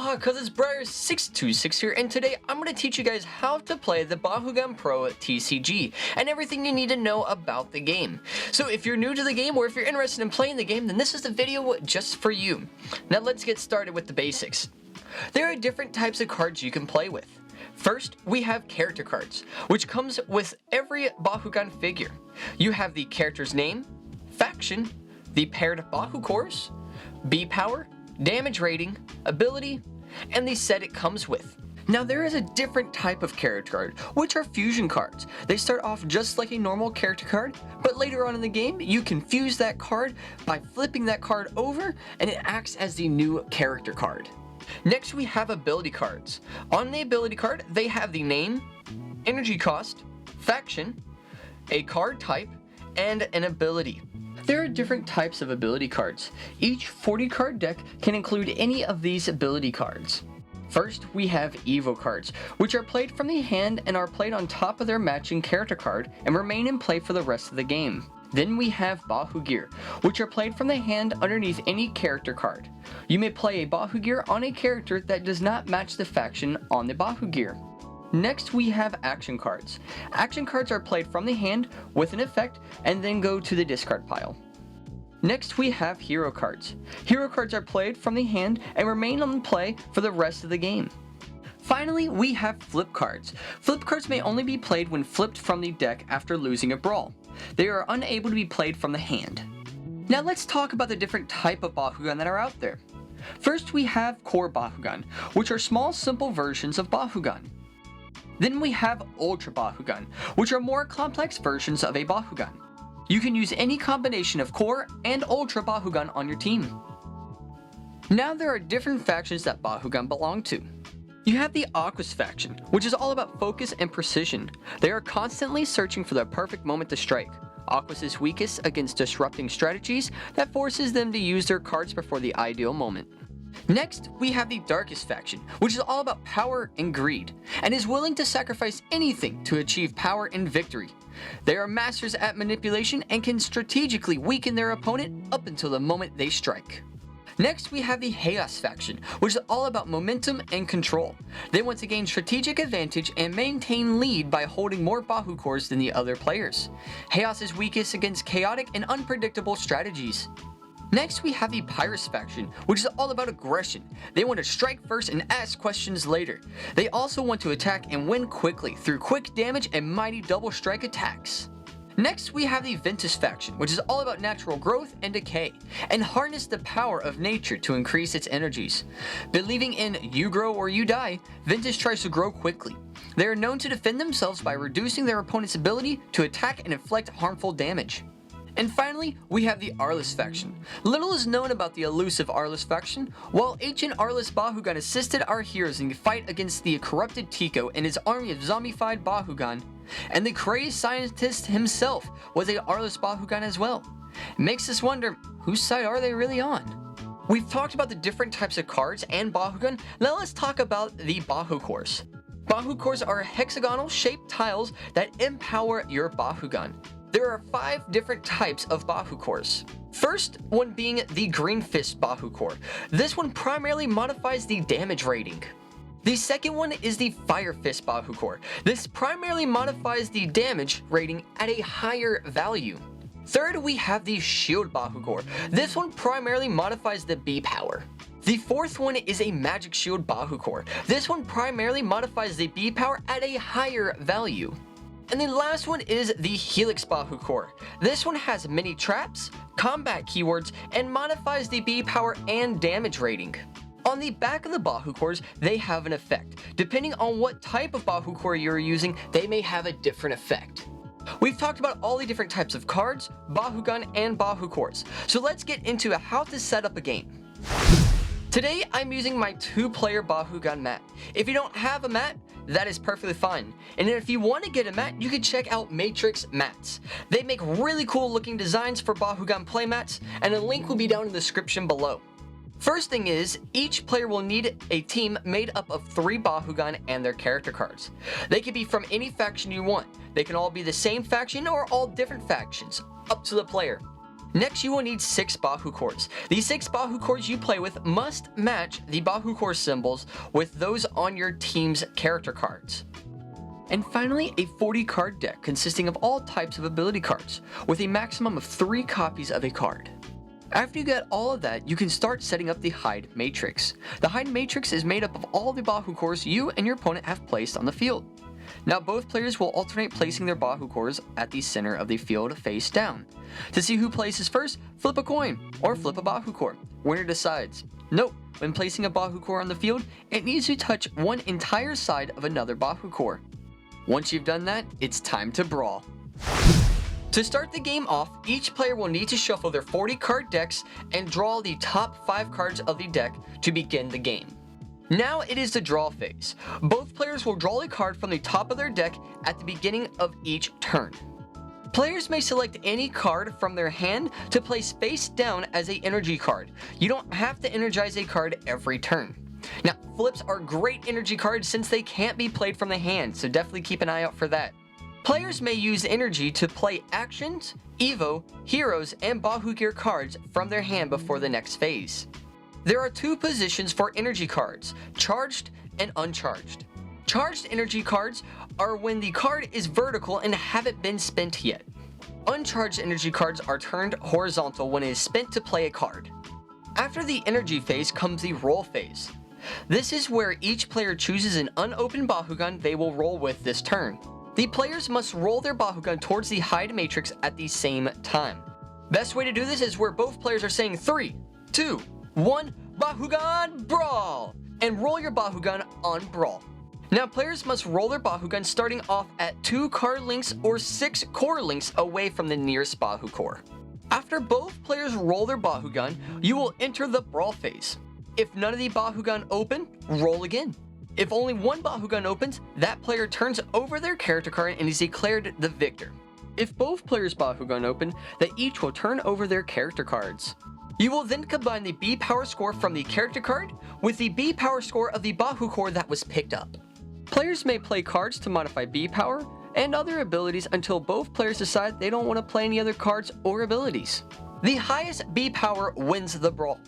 Aloha cousins, Briar626 here, and today I'm going to teach you guys how to play the Bakugan Pro TCG and everything you need to know about the game. So if you're new to the game or if you're interested in playing the game, then this is the video just for you. Now let's get started with the basics. There are different types of cards you can play with. First, we have character cards, which comes with every Bakugan figure. You have the character's name, faction, the paired Baku cores, B power, damage rating, ability, and the set it comes with. Now there is a different type of character card, which are fusion cards. They start off just like a normal character card, but later on in the game, you can fuse that card by flipping that card over, and it acts as the new character card. Next we have ability cards. On the ability card, they have the name, energy cost, faction, a card type, and an ability. There are different types of ability cards. Each 40 card deck can include any of these ability cards. First, we have Evo cards, which are played from the hand and are played on top of their matching character card and remain in play for the rest of the game. Then we have Bahu Gear, which are played from the hand underneath any character card. You may play a Bahu Gear on a character that does not match the faction on the Bahu Gear. Next we have action cards. Action cards are played from the hand with an effect and then go to the discard pile. Next we have hero cards. Hero cards are played from the hand and remain on play for the rest of the game. Finally, we have flip cards. Flip cards may only be played when flipped from the deck after losing a brawl. They are unable to be played from the hand. Now let's talk about the different type of Bakugan that are out there. First we have core Bakugan, which are small simple versions of Bakugan. Then we have Ultra Bakugan, which are more complex versions of a Bakugan. You can use any combination of Core and Ultra Bakugan on your team. Now there are different factions that Bakugan belong to. You have the Aquas faction, which is all about focus and precision. They are constantly searching for the perfect moment to strike. Aquas is weakest against disrupting strategies that forces them to use their cards before the ideal moment. Next, we have the Darkest faction, which is all about power and greed, and is willing to sacrifice anything to achieve power and victory. They are masters at manipulation and can strategically weaken their opponent up until the moment they strike. Next, we have the Chaos faction, which is all about momentum and control. They want to gain strategic advantage and maintain lead by holding more Bahu cores than the other players. Chaos is weakest against chaotic and unpredictable strategies. Next, we have the Pyrus faction, which is all about aggression. They want to strike first and ask questions later. They also want to attack and win quickly through quick damage and mighty double strike attacks. Next, we have the Ventus faction, which is all about natural growth and decay, and harness the power of nature to increase its energies. Believing in you grow or you die, Ventus tries to grow quickly. They are known to defend themselves by reducing their opponent's ability to attack and inflict harmful damage. And finally, we have the Arliss faction. Little is known about the elusive Arliss faction. While ancient Arliss Bakugan assisted our heroes in the fight against the corrupted Tico and his army of zombified Bakugan, and the crazed scientist himself was a Arliss Bakugan as well. It makes us wonder, whose side are they really on? We've talked about the different types of cards and Bakugan, now let's talk about the Bahu cores. Bahu cores are hexagonal shaped tiles that empower your Bakugan. There are 5 different types of Bahu cores. First one being the Green Fist Bahu core. This one primarily modifies the damage rating. The second one is the Fire Fist Bahu core. This primarily modifies the damage rating at a higher value. Third, we have the Shield Bahu core. This one primarily modifies the B power. The fourth one is a Magic Shield Bahu core. This one primarily modifies the B power at a higher value. And the last one is the Helix Bahu core. This one has many traps, combat keywords, and modifies the B power and damage rating. On the back of the Bahu cores, they have an effect. Depending on what type of Bahu core you're using, they may have a different effect. We've talked about all the different types of cards, Bakugan, and Bahu cores. So let's get into how to set up a game. Today, I'm using my 2-player Bakugan mat. If you don't have a mat, that is perfectly fine. And if you want to get a mat, you can check out Matrix Mats. They make really cool looking designs for Bakugan playmats, and a link will be down in the description below. First thing is, each player will need a team made up of 3 Bakugan and their character cards. They can be from any faction you want. They can all be the same faction or all different factions, up to the player. Next, you will need 6 Bahu cores. These 6 Bahu cores you play with must match the Bahu core symbols with those on your team's character cards. And finally, a 40 card deck consisting of all types of ability cards, with a maximum of 3 copies of a card. After you get all of that, you can start setting up the hide matrix. The hide matrix is made up of all the Bahu cores you and your opponent have placed on the field. Now both players will alternate placing their Bahu cores at the center of the field face down. To see who places first, flip a coin, or flip a Bahu core. Winner decides. Note, when placing a Bahu core on the field, it needs to touch one entire side of another Bahu core. Once you've done that, it's time to brawl. To start the game off, each player will need to shuffle their 40 card decks and draw the top 5 cards of the deck to begin the game. Now it is the draw phase. Both players will draw a card from the top of their deck at the beginning of each turn. Players may select any card from their hand to place face down as an energy card. You don't have to energize a card every turn. Now, flips are great energy cards since they can't be played from the hand, so definitely keep an eye out for that. Players may use energy to play actions, Evo, heroes, and Bahu gear cards from their hand before the next phase. There are 2 positions for energy cards, charged and uncharged. Charged energy cards are when the card is vertical and haven't been spent yet. Uncharged energy cards are turned horizontal when it is spent to play a card. After the energy phase comes the roll phase. This is where each player chooses an unopened Bakugan they will roll with this turn. The players must roll their Bakugan towards the hide matrix at the same time. Best way to do this is where both players are saying 3, 2, 1, Bakugan Brawl! And roll your Bakugan on Brawl. Now players must roll their Bakugan starting off at 2 card links or 6 core links away from the nearest Bahu core. After both players roll their Bakugan, you will enter the Brawl phase. If none of the Bakugan open, roll again. If only one Bakugan opens, that player turns over their character card and is declared the victor. If both players' Bakugan open, they each will turn over their character cards. You will then combine the B power score from the character card with the B power score of the Bahu core that was picked up. Players may play cards to modify B power and other abilities until both players decide they don't want to play any other cards or abilities. The highest B power wins the brawl.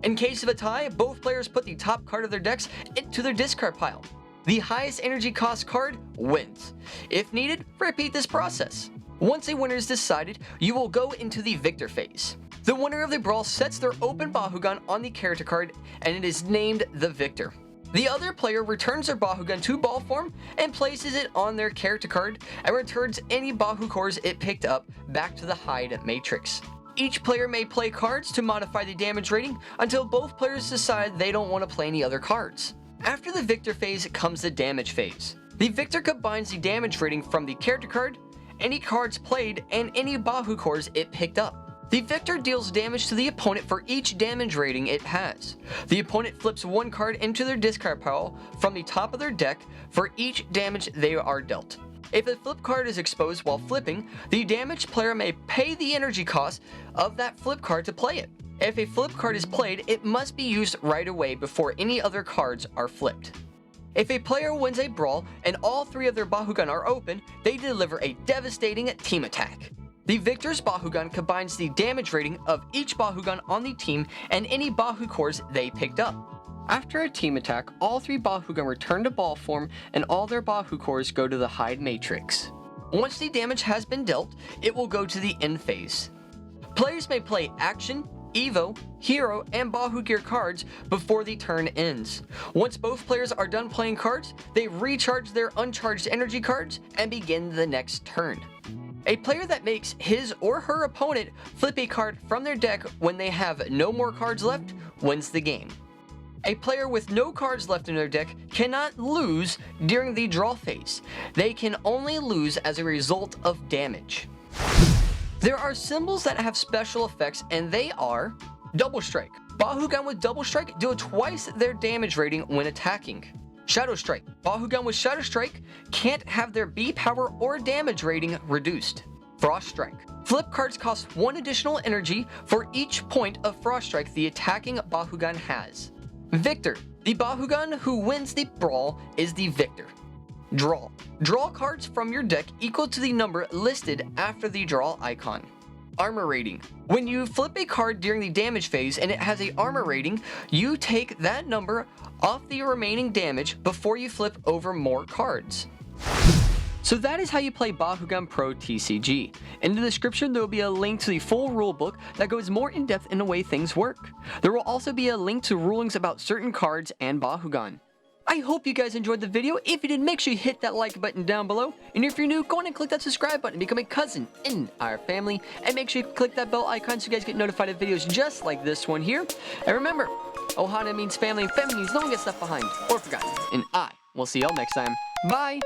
In case of a tie, both players put the top card of their decks into their discard pile. The highest energy cost card wins. If needed, repeat this process. Once a winner is decided, you will go into the victor phase. The winner of the brawl sets their open Bakugan on the character card and it is named the victor. The other player returns their Bakugan to ball form and places it on their character card and returns any Bahu cores it picked up back to the hide matrix. Each player may play cards to modify the damage rating until both players decide they don't want to play any other cards. After the victor phase comes the damage phase. The victor combines the damage rating from the character card, any cards played, and any Bahu cores it picked up. The victor deals damage to the opponent for each damage rating it has. The opponent flips one card into their discard pile from the top of their deck for each damage they are dealt. If a flip card is exposed while flipping, the damaged player may pay the energy cost of that flip card to play it. If a flip card is played, it must be used right away before any other cards are flipped. If a player wins a brawl and all 3 of their Bakugan are open, they deliver a devastating team attack. The victor's Bakugan combines the damage rating of each Bakugan on the team and any Bahu cores they picked up. After a team attack, all 3 Bakugan return to ball form and all their Bahu cores go to the hide matrix. Once the damage has been dealt, it will go to the end phase. Players may play action, Evo, hero, and Bahu gear cards before the turn ends. Once both players are done playing cards, they recharge their uncharged energy cards and begin the next turn. A player that makes his or her opponent flip a card from their deck when they have no more cards left wins the game. A player with no cards left in their deck cannot lose during the draw phase. They can only lose as a result of damage. There are symbols that have special effects and they are Double Strike. Bakugan with Double Strike deal twice their damage rating when attacking. Shadow Strike. Bakugan with Shadow Strike can't have their B power or damage rating reduced. Frost Strike. Flip cards cost 1 additional energy for each point of Frost Strike the attacking Bakugan has. Victor. The Bakugan who wins the brawl is the victor. Draw. Draw cards from your deck equal to the number listed after the draw icon. armor rating. When you flip a card during the damage phase and it has a armor rating, you take that number off the remaining damage before you flip over more cards. So that is how you play Bakugan Pro TCG. In the description there will be a link to the full rulebook that goes more in depth in the way things work. There will also be a link to rulings about certain cards and Bakugan. I hope you guys enjoyed the video. If you did, make sure you hit that like button down below. And if you're new, go on and click that subscribe button to become a cousin in our family. And make sure you click that bell icon so you guys get notified of videos just like this one here. And remember, Ohana means family, and family means no one gets left behind or forgotten. And I will see y'all next time. Bye!